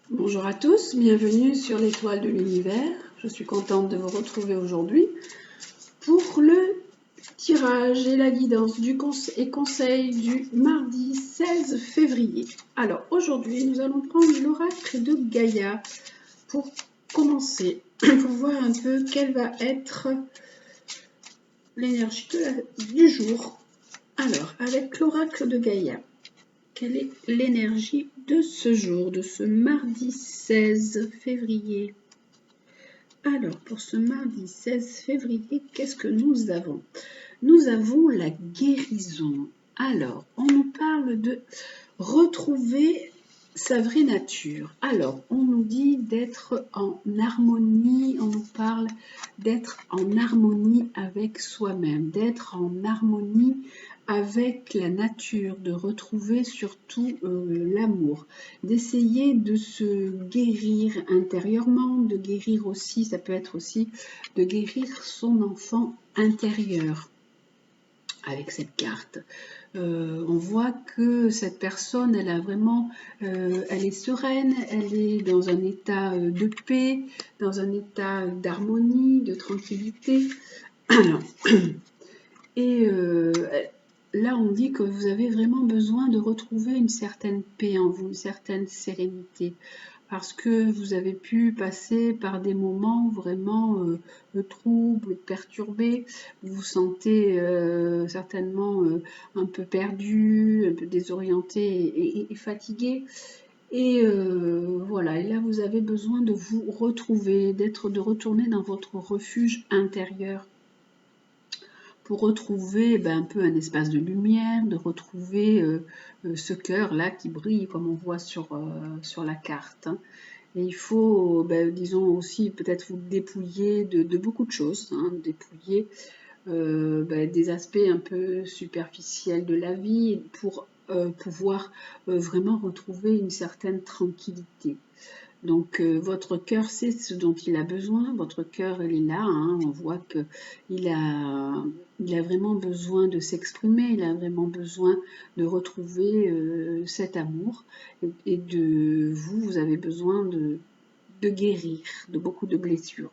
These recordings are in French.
Bonjour à tous, bienvenue sur l'étoile de l'univers. Je suis contente de vous retrouver aujourd'hui pour le tirage et la guidance du conseil du mardi 16 février. Alors aujourd'hui, nous allons prendre l'oracle de Gaïa pour commencer, pour voir un peu quelle va être l'énergie du jour. Alors, avec l'oracle de Gaïa, quelle est l'énergie de ce jour, de ce mardi 16 février? Alors, pour ce mardi 16 février, qu'est-ce que nous avons? Nous avons la guérison. Alors, on nous parle de retrouver sa vraie nature. Alors, on nous dit d'être en harmonie, on nous parle d'être en harmonie avec soi-même, d'être en harmonie avec la nature, de retrouver surtout l'amour, d'essayer de se guérir intérieurement, de guérir aussi, ça peut être aussi de guérir son enfant intérieur avec cette carte. On voit que cette personne, elle a vraiment, elle est sereine, elle est dans un état de paix, dans un état d'harmonie, de tranquillité. Alors, et là, on dit que vous avez vraiment besoin de retrouver une certaine paix en vous, une certaine sérénité, parce que vous avez pu passer par des moments vraiment troubles, perturbés, vous vous sentez certainement un peu perdu, un peu désorienté et fatigué. Et voilà, et là vous avez besoin de vous retrouver, de retourner dans votre refuge intérieur pour retrouver un peu un espace de lumière, de retrouver ce cœur-là qui brille comme on voit sur la carte. Hein. Et il faut, disons aussi, peut-être vous dépouiller de beaucoup de choses, hein, dépouiller des aspects un peu superficiels de la vie pour pouvoir vraiment retrouver une certaine tranquillité. Donc votre cœur sait ce dont il a besoin, votre cœur il est là, hein, on voit qu'il a vraiment besoin de s'exprimer, il a vraiment besoin de retrouver cet amour et de vous avez besoin de guérir de beaucoup de blessures.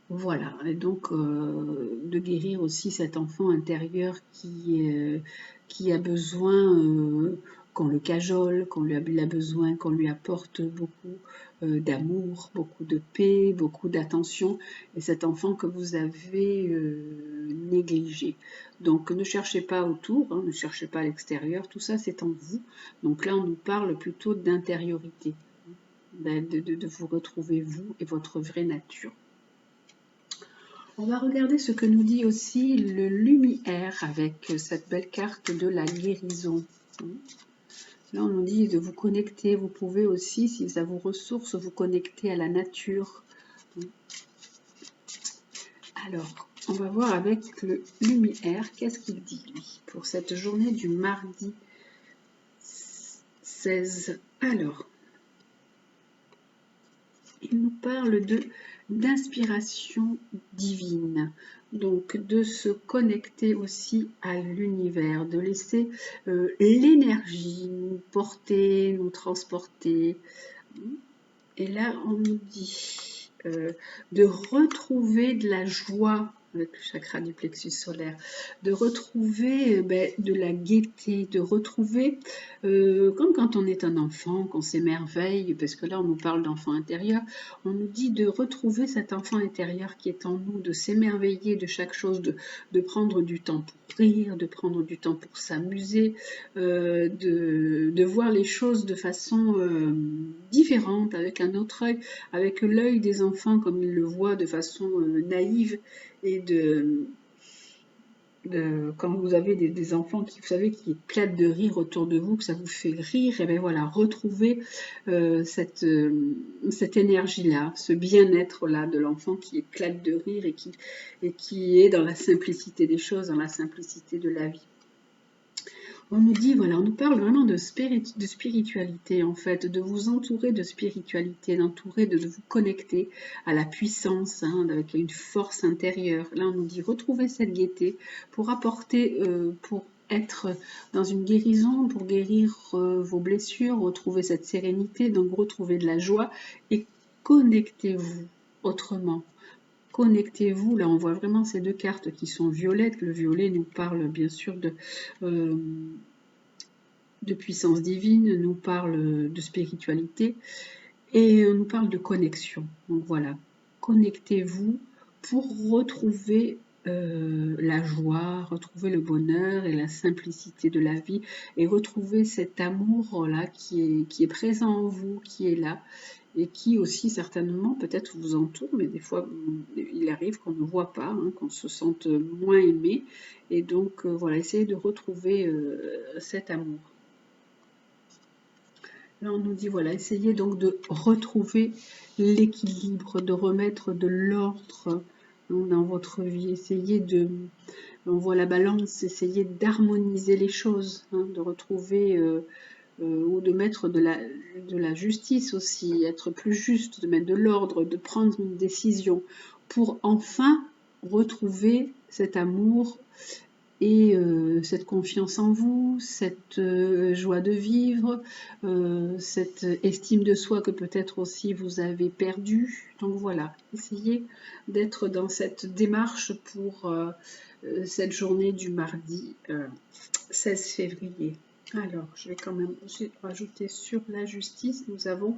Voilà, et donc de guérir aussi cet enfant intérieur qui a besoin qu'on le cajole, il a besoin qu'on lui apporte beaucoup d'amour, beaucoup de paix, beaucoup d'attention, et cet enfant que vous avez négligé. Donc ne cherchez pas autour, hein, ne cherchez pas à l'extérieur, tout ça c'est en vous. Donc là on nous parle plutôt d'intériorité, de vous retrouver vous et votre vraie nature. On va regarder ce que nous dit aussi le lumière avec cette belle carte de la guérison. Là, on nous dit de vous connecter. Vous pouvez aussi, si ça vous ressource, vous connecter à la nature. Alors, on va voir avec le lumière, qu'est-ce qu'il dit, lui, pour cette journée du mardi 16. Alors, il nous parle d'inspiration divine, donc de se connecter aussi à l'univers, de laisser l'énergie nous porter, nous transporter. Et là, on nous dit de retrouver de la joie avec le chakra du plexus solaire, de retrouver de la gaieté, de retrouver, comme quand on est un enfant, qu'on s'émerveille, parce que là on nous parle d'enfant intérieur, on nous dit de retrouver cet enfant intérieur qui est en nous, de s'émerveiller de chaque chose, de prendre du temps pour rire, de prendre du temps pour s'amuser, de voir les choses de façon différente, avec un autre œil, avec l'œil des enfants comme ils le voient de façon naïve et quand vous avez des enfants qui, vous savez, qui éclatent de rire autour de vous, que ça vous fait rire, et bien voilà, retrouver cette énergie-là, ce bien-être-là de l'enfant qui éclate de rire et qui est dans la simplicité des choses, dans la simplicité de la vie. On nous dit, voilà, on nous parle vraiment de spiritualité en fait, de vous entourer de spiritualité, de vous connecter à la puissance, hein, avec une force intérieure. Là, on nous dit retrouver cette gaieté pour apporter, pour être dans une guérison, pour guérir vos blessures, retrouver cette sérénité, donc retrouver de la joie et connectez-vous autrement. Connectez-vous, là on voit vraiment ces deux cartes qui sont violettes. Le violet nous parle bien sûr de puissance divine, nous parle de spiritualité et nous parle de connexion. Donc voilà, connectez-vous pour retrouver la joie, retrouver le bonheur et la simplicité de la vie et retrouver cet amour-là qui est présent en vous, qui est là et qui aussi certainement peut-être vous entoure, mais des fois il arrive qu'on ne voit pas, hein, qu'on se sente moins aimé et donc voilà, essayez de retrouver cet amour. Là, on nous dit, voilà, essayez donc de retrouver l'équilibre, de remettre de l'ordre dans votre vie. Essayez de, on voit la balance, essayez d'harmoniser les choses, hein, de retrouver ou de mettre de la justice aussi, être plus juste, de mettre de l'ordre, de prendre une décision pour enfin retrouver cet amour et cette confiance en vous, cette joie de vivre, cette estime de soi que peut-être aussi vous avez perdue. Donc voilà, essayez d'être dans cette démarche pour cette journée du mardi 16 février. Alors, je vais quand même rajouter sur la justice, nous avons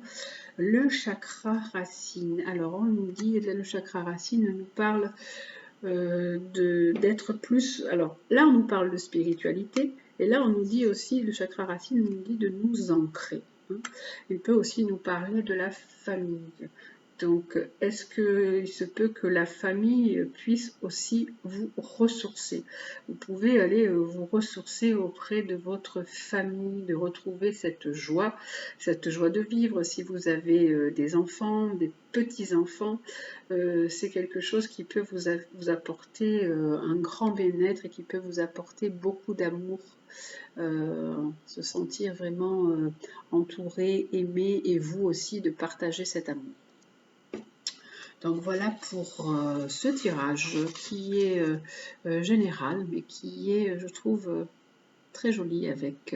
le chakra racine. Alors, on nous dit, le chakra racine nous parle d'être plus... Alors, là, on nous parle de spiritualité, et là, on nous dit aussi, le chakra racine nous dit de nous ancrer. Hein. Il peut aussi nous parler de la famille. Donc, est-ce qu'il se peut que la famille puisse aussi vous ressourcer? Vous pouvez aller vous ressourcer auprès de votre famille, de retrouver cette joie de vivre. Si vous avez des enfants, des petits-enfants, c'est quelque chose qui peut vous apporter un grand bien-être et qui peut vous apporter beaucoup d'amour. Se sentir vraiment entouré, aimé et vous aussi de partager cet amour. Donc voilà pour ce tirage qui est général, mais qui est, je trouve, très joli avec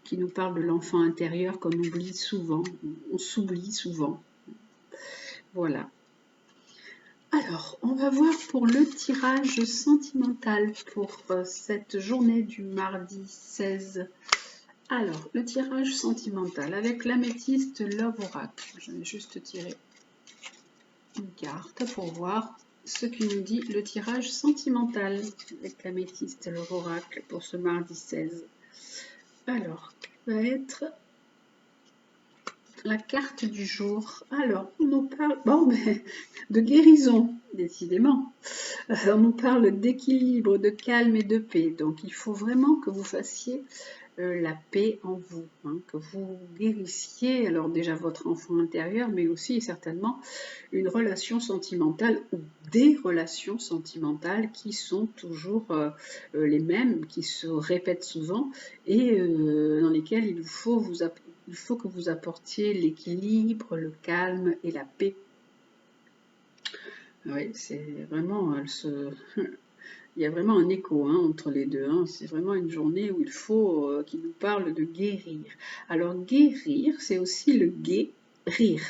qui nous parle de l'enfant intérieur qu'on oublie souvent, on s'oublie souvent. Voilà. Alors, on va voir pour le tirage sentimental pour cette journée du mardi 16. Alors, le tirage sentimental avec l'améthyste Love Oracle. Je vais juste tirer une carte pour voir ce que nous dit le tirage sentimental avec l'améthyste Love Oracle pour ce mardi 16. Alors, va être la carte du jour. Alors, on nous parle de guérison, décidément. On nous parle d'équilibre, de calme et de paix. Donc, il faut vraiment que vous fassiez la paix en vous, hein, que vous guérissiez, alors déjà votre enfant intérieur, mais aussi et certainement une relation sentimentale ou des relations sentimentales qui sont toujours les mêmes, qui se répètent souvent et dans lesquelles il faut que vous apportiez l'équilibre, le calme et la paix. Oui, c'est vraiment il y a vraiment un écho entre les deux. C'est vraiment une journée où il faut qui nous parle de guérir. Alors guérir, c'est aussi le guérir.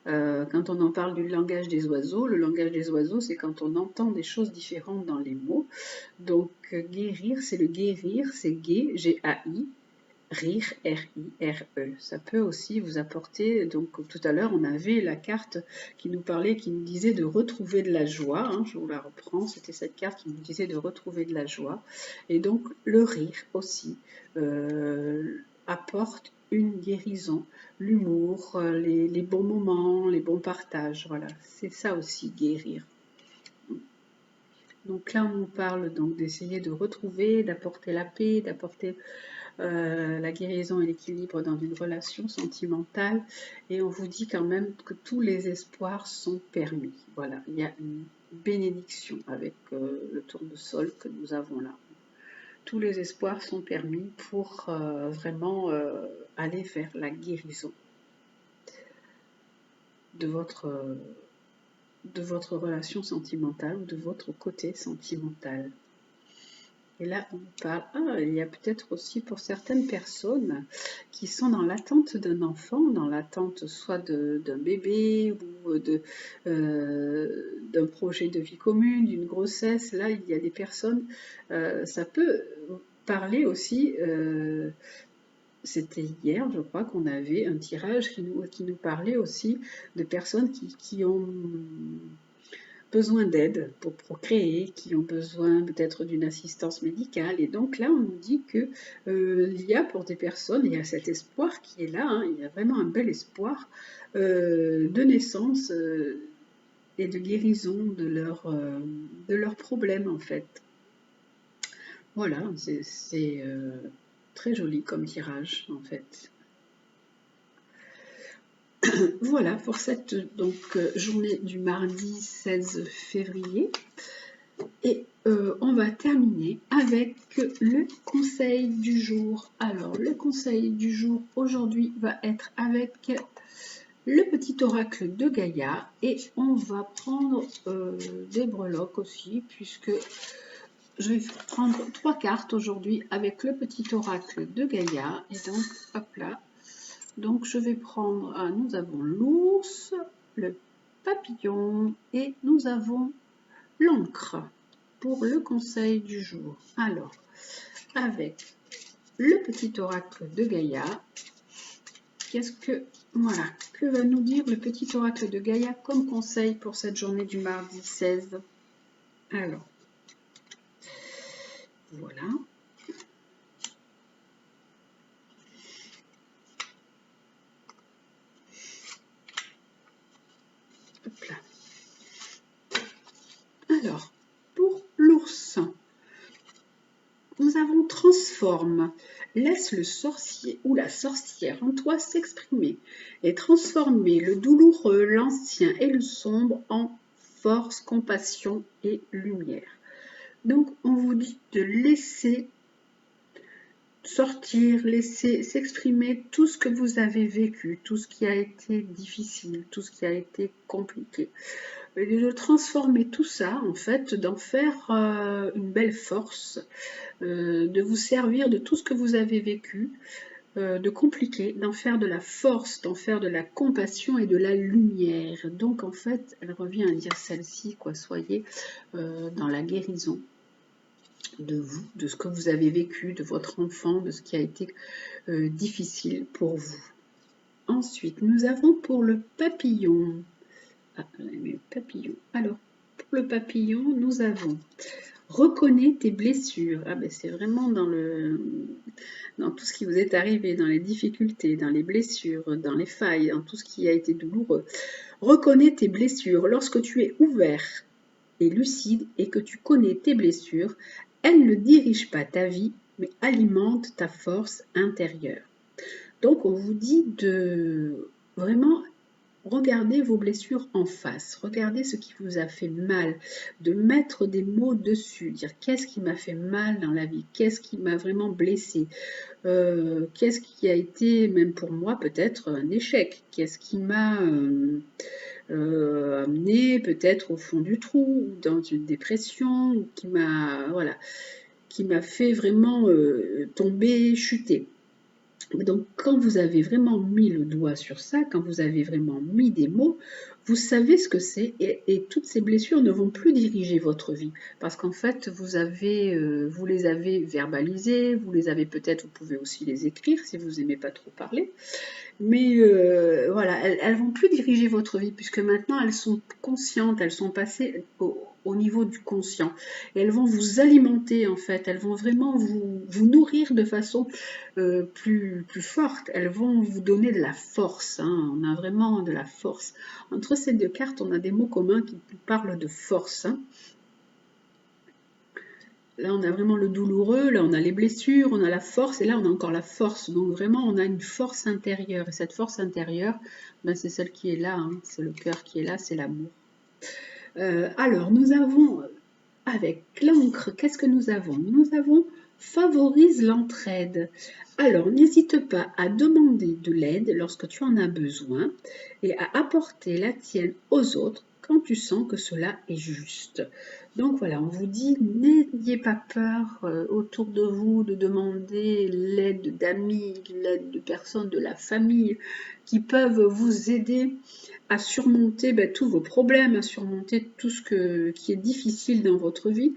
Quand on en parle du langage des oiseaux, le langage des oiseaux, c'est quand on entend des choses différentes dans les mots. Donc guérir, c'est le guérir, c'est gai, G-A-I, rire, R-I-R-E. Ça peut aussi vous apporter, donc tout à l'heure on avait la carte qui nous parlait, qui nous disait de retrouver de la joie, je vous la reprends, c'était cette carte qui nous disait de retrouver de la joie, et donc le rire aussi apporte une guérison, l'humour, les bons moments, les bons partages, voilà, c'est ça aussi guérir. Donc là on nous parle donc d'essayer de retrouver, d'apporter la paix, d'apporter la guérison et l'équilibre dans une relation sentimentale, et on vous dit quand même que tous les espoirs sont permis. Voilà, il y a une bénédiction avec le tournesol que nous avons là. Tous les espoirs sont permis pour vraiment aller vers la guérison de votre relation sentimentale ou de votre côté sentimental. Et là, on parle, il y a peut-être aussi pour certaines personnes qui sont dans l'attente d'un enfant, dans l'attente soit d'un bébé ou d'un projet de vie commune, d'une grossesse. Là, il y a des personnes, ça peut parler aussi, c'était hier, je crois, qu'on avait un tirage qui nous parlait aussi de personnes qui ont besoin d'aide pour procréer, qui ont besoin peut-être d'une assistance médicale. Et donc là, on nous dit que il y a pour des personnes, il y a cet espoir qui est là, hein, il y a vraiment un bel espoir de naissance et de guérison de leurs problèmes en fait. Voilà, c'est très joli comme tirage en fait. Voilà pour cette donc, journée du mardi 16 février. Et on va terminer avec le conseil du jour. Alors, le conseil du jour aujourd'hui va être avec le petit oracle de Gaïa et on va prendre des breloques aussi puisque je vais prendre 3 cartes aujourd'hui avec le petit oracle de Gaïa. Et donc, hop là. Donc, je vais prendre, nous avons l'ours, le papillon et nous avons l'encre pour le conseil du jour. Alors, avec le petit oracle de Gaïa, voilà, que va nous dire le petit oracle de Gaïa comme conseil pour cette journée du mardi 16? Alors, voilà. Hop là. Alors, pour l'ours, nous avons transforme. Laisse le sorcier ou la sorcière en toi s'exprimer et transformer le douloureux, l'ancien et le sombre en force, compassion et lumière. Donc, on vous dit de laisser sortir, laisser s'exprimer tout ce que vous avez vécu, tout ce qui a été difficile, tout ce qui a été compliqué. Et de transformer tout ça, en fait, d'en faire une belle force, de vous servir de tout ce que vous avez vécu, de compliqué, d'en faire de la force, d'en faire de la compassion et de la lumière. Donc, en fait, elle revient à dire celle-ci, quoi, soyez dans la guérison de vous, de ce que vous avez vécu, de votre enfant, de ce qui a été difficile pour vous. Ensuite, nous avons pour le papillon. Le papillon. Alors, pour le papillon, nous avons reconnais tes blessures. Ben, c'est vraiment dans tout ce qui vous est arrivé, dans les difficultés, dans les blessures, dans les failles, dans tout ce qui a été douloureux. Reconnais tes blessures. Lorsque tu es ouvert et lucide et que tu connais tes blessures, elles ne dirigent pas ta vie, mais alimentent ta force intérieure. Donc, on vous dit de vraiment regarder vos blessures en face, regardez ce qui vous a fait mal, de mettre des mots dessus, dire qu'est-ce qui m'a fait mal dans la vie, qu'est-ce qui m'a vraiment blessé, qu'est-ce qui a été, même pour moi, peut-être un échec, qu'est-ce qui m'a amené peut-être au fond du trou, ou dans une dépression, ou qui m'a fait vraiment tomber, chuter. Donc, quand vous avez vraiment mis le doigt sur ça, quand vous avez vraiment mis des mots, vous savez ce que c'est et toutes ces blessures ne vont plus diriger votre vie. Parce qu'en fait, vous les avez verbalisées, vous les avez peut-être, vous pouvez aussi les écrire si vous n'aimez pas trop parler. Mais voilà, elles vont plus diriger votre vie puisque maintenant elles sont conscientes, elles sont passées au niveau du conscient. Et elles vont vous alimenter en fait, elles vont vraiment vous nourrir de façon plus forte. Elles vont vous donner de la force, hein. On a vraiment de la force. Entre ces deux cartes, on a des mots communs qui parlent de force. Hein. Là, on a vraiment le douloureux, là, on a les blessures, on a la force, et là, on a encore la force. Donc, vraiment, on a une force intérieure. Et cette force intérieure, ben, c'est celle qui est là, hein. C'est le cœur qui est là, c'est l'amour. Alors, nous avons, avec l'encre, qu'est-ce que nous avons? Nous avons favorise l'entraide. Alors, n'hésite pas à demander de l'aide lorsque tu en as besoin et à apporter la tienne aux autres quand tu sens que cela est juste. Donc voilà, on vous dit, n'ayez pas peur autour de vous de demander l'aide d'amis, l'aide de personnes de la famille qui peuvent vous aider à surmonter tous vos problèmes, à surmonter tout ce qui est difficile dans votre vie.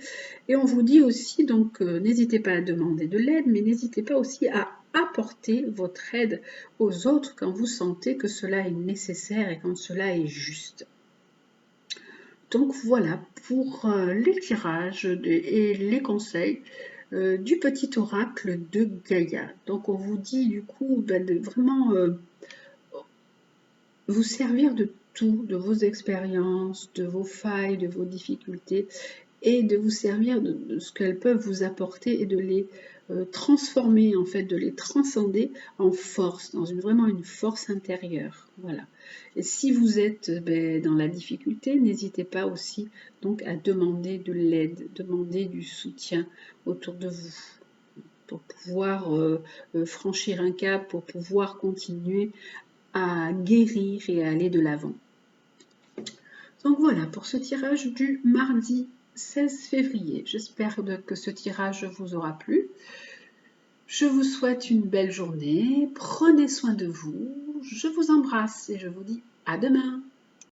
Et on vous dit aussi, donc, n'hésitez pas à demander de l'aide, mais n'hésitez pas aussi à apporter votre aide aux autres quand vous sentez que cela est nécessaire et quand cela est juste. Donc voilà pour les tirages et les conseils du petit oracle de Gaïa. Donc on vous dit du coup de vraiment vous servir de tout, de vos expériences, de vos failles, de vos difficultés, et de vous servir de ce qu'elles peuvent vous apporter et de les transformer, en fait, de les transcender en force, dans vraiment une force intérieure. Voilà. Et si vous êtes dans la difficulté, n'hésitez pas aussi donc à demander de l'aide, demander du soutien autour de vous pour pouvoir franchir un cap, pour pouvoir continuer à guérir et à aller de l'avant. Donc voilà pour ce tirage du mardi 16 février. J'espère que ce tirage vous aura plu. Je vous souhaite une belle journée. Prenez soin de vous. Je vous embrasse et je vous dis à demain.